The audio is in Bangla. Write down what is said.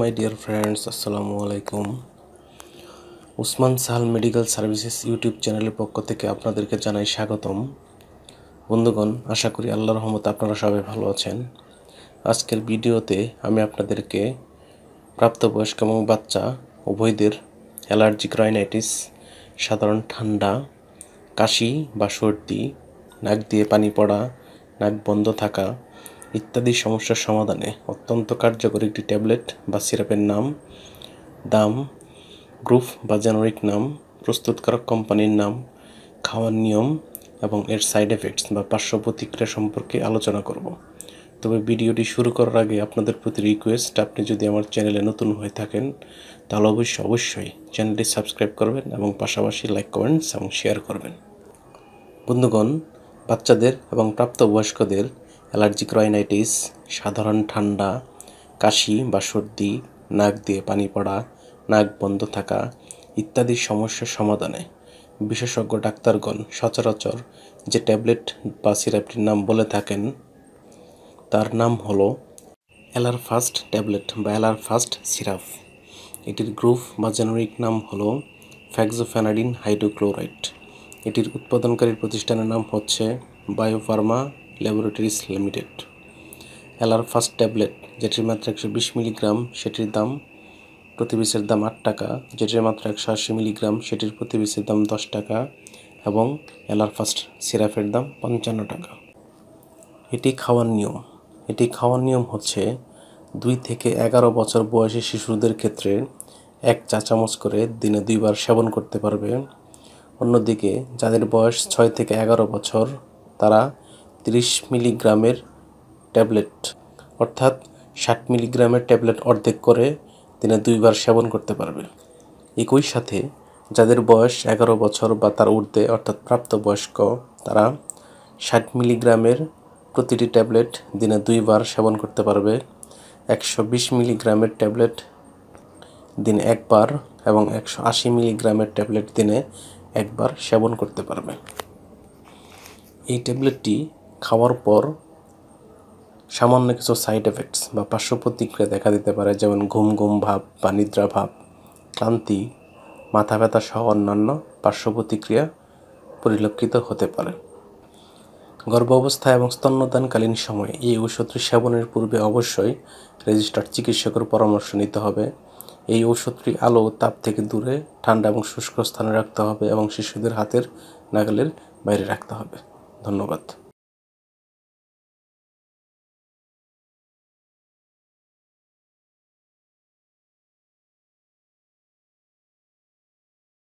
মাই ডিয়ার ফ্রেন্ডস, আসসালামু আলাইকুম। Usman Sahal medical services YouTube চ্যানেলের পক্ষ থেকে আপনাদেরকে জানাই স্বাগতম। বন্ধুগণ, আশা করি আল্লাহর রহমতে আপনারা সবাই ভালো আছেন। আজকের ভিডিওতে আমি আপনাদেরকে প্রাপ্তবয়স্ক এবং বাচ্চা উভয়দের অ্যালার্জিক রাইনাইটিস, সাধারণ ঠান্ডা, কাশি বা সর্দি, নাক দিয়ে পানি পড়া, নাক বন্ধ থাকা ইত্যাদি সমস্যার সমাধানে অত্যন্ত কার্যকরী একটি ট্যাবলেট বা সিরাপের নাম, দাম, গ্রুপ বা জেনারিক নাম, প্রস্তুতকারক কোম্পানির নাম, খাওয়ার নিয়ম এবং এর সাইড এফেক্টস বা পার্শ্ব প্রতিক্রিয়া সম্পর্কে আলোচনা করব। তবে ভিডিওটি শুরু করার আগে আপনাদের প্রতি রিকোয়েস্ট, আপনি যদি আমার চ্যানেলে নতুন হয়ে থাকেন তাহলে অবশ্যই চ্যানেলটি সাবস্ক্রাইব করবেন এবং পাশাপাশি লাইক, কমেন্টস এবং শেয়ার করবেন। বন্ধুগণ, বাচ্চাদের এবং প্রাপ্তবয়স্কদের অ্যালার্জিক রাইনাইটিস, সাধারণ ঠান্ডা, কাশি বা সর্দি, নাক দিয়ে পানি পড়া, নাক বন্ধ থাকা ইত্যাদি সমস্যার সমাধানে বিশেষজ্ঞ ডাক্তারগণ সচরাচর যে ট্যাবলেট বা সিরাপটির নাম বলে থাকেন তার নাম হলো অ্যালারফাস্ট ট্যাবলেট বা অ্যালারফাস্ট সিরাপ। এটির গ্রুপ বা জেনারিক নাম হলো ফ্যাক্সোফেনাডিন হাইড্রোক্লোরাইড। এটির উৎপাদনকারী প্রতিষ্ঠানের নাম হচ্ছে বায়োফার্মা ল্যাবরেটরিজ লিমিটেড। অ্যালারফাস্ট ট্যাবলেট যেটির মাত্রা 120 মিলিগ্রাম, সেটির দাম প্রতি পিসের দাম 8 টাকা। যেটির মাত্রা 180 মিলিগ্রাম, সেটির প্রতি পিসের দাম 10 টাকা এবং অ্যালারফাস্ট সিরাপের দাম 55 টাকা। এটি খাওয়ার নিয়ম হচ্ছে 2 থেকে 11 বছর বয়সী শিশুদের ক্ষেত্রে 1 চা চামচ করে দিনে 2 বার সেবন করতে পারবে। অন্যদিকে যাদের বয়স 6 থেকে 11 বছর তারা 30 মিলিগ্রামের ট্যাবলেট অর্থাৎ 60 মিলিগ্রামের ট্যাবলেট অর্ধেক করে দিনে 2 বার সেবন করতে পারবে। একই সাথে যাদের বয়স 11 বছর বা তার ঊর্ধ্বে অর্থাৎ প্রাপ্তবয়স্ক তারা 60 মিলিগ্রামের প্রতিটি ট্যাবলেট দিনে 2 বার সেবন করতে পারবে। 120 মিলিগ্রামের ট্যাবলেট দিনে 1 বার এবং 180 মিলিগ্রামের ট্যাবলেট দিনে 1 বার সেবন করতে পারবে। এই ট্যাবলেটটি খাওয়ার পর সামান্য কিছু সাইড এফেক্টস বা পার্শ্ব প্রতিক্রিয়া দেখা দিতে পারে, যেমন ঘুম ঘুম ভাব বা নিদ্রা ভাব, ক্লান্তি, মাথা ব্যথা সহ অন্যান্য পার্শ্ব প্রতিক্রিয়া পরিলক্ষিত হতে পারে। গর্ভাবস্থায় এবং স্তন্যদানকালীন সময়ে এই ঔষধটি সেবনের পূর্বে অবশ্যই রেজিস্টার্ড চিকিৎসকের পরামর্শ নিতে হবে। এই ঔষধটি আলো ও তাপ থেকে দূরে, ঠান্ডা এবং শুষ্ক স্থানে রাখতে হবে এবং শিশুদের হাতের নাগালের বাইরে রাখতে হবে। ধন্যবাদ।